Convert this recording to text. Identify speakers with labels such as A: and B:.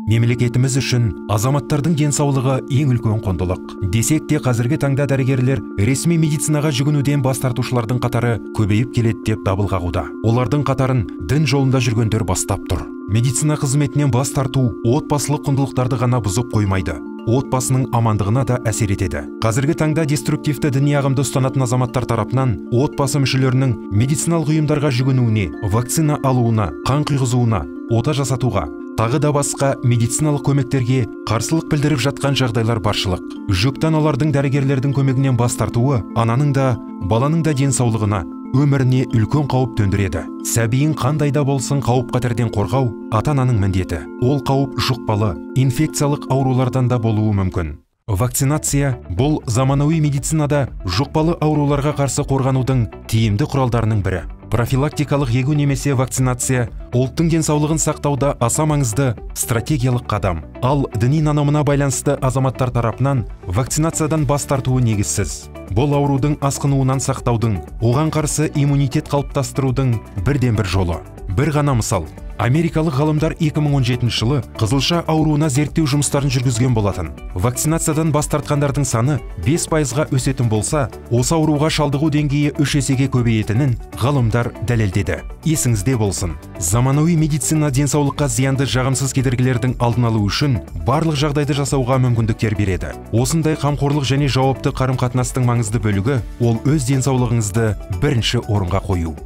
A: Мемлекетіміз үшін азаматтардың денсаулығы ең үлкен құндылық. Десек те қазіргі таңда дәрігерлер ресми медицинаға жүгінуден бас тартушылардың қатары көбейіп келеді деп дабыл қағуда. Олардың қатарын дін жолында жүргендер бастап тұр. Медицина қызметінен бас тарту отбасылық құндылықтарды ғана бұзып қоймайды, отбасының амандығына да әсер етеді. Қазіргі таңда деструктивті діни ағымды ұстанатын азаматтар тарапынан отбасы мүшелерінің медициналық ұйымдарға жүгінуіне, вакцина алуына, қан құйғызуына, ота жасатуға, тағы да басқа медициналық көмектерге қарсылық білдіріп жатқан жағдайлар баршылық. Жүкті аналардың дәрігерлердің көмегінен бас тартуы ананың да, баланың да денсаулығына, өміріне үлкен қауіп төндіреді. Сәбиін қандай да болсын қауіп-қатерден қорғау ата-ананың міндеті. Ол қауіп жұқпалы, инфекциялық аурулардан да болуы мүмкін. Вакцинация бұл заманауи медицинада жұқпалы ауруларға қарсы қорғанудың тиімді құралдарының бірі. Профилактикалық егу немесе вакцинация ұлттың денсаулығын сақтауда аса маңызды стратегиялық қадам. Ал діни нанымына байланысты азаматтар тарапынан вакцинациядан бас тартуы негізсіз. Бұл аурудың асқынуынан сақтаудың, оған қарсы иммунитет қалыптастырудың бірден бір жолы. Бір ғана мысал. Америкалық ғалымдар 2017 жылы қызылша ауруына зерттеу жұмыстарын жүргізген болатын. Вакцинациядан бас тартқандардың саны 5%-ға өсетін болса, осы ауруға шалдығу деңгейі 3 есеге көбейетінін ғалымдар дәлелдеді. Есіңізде болсын. Заманауи медицина денсаулыққа зиянды жағымсыз кедергілердің алдын алу үшін барлық жағдайды жасауға мүмкіндіктер береді. Осындай қамқорлық және жауапты қарым-қатынастың маңызды бөлігі ол өз денсаулығыңызды бірінші орынға қою.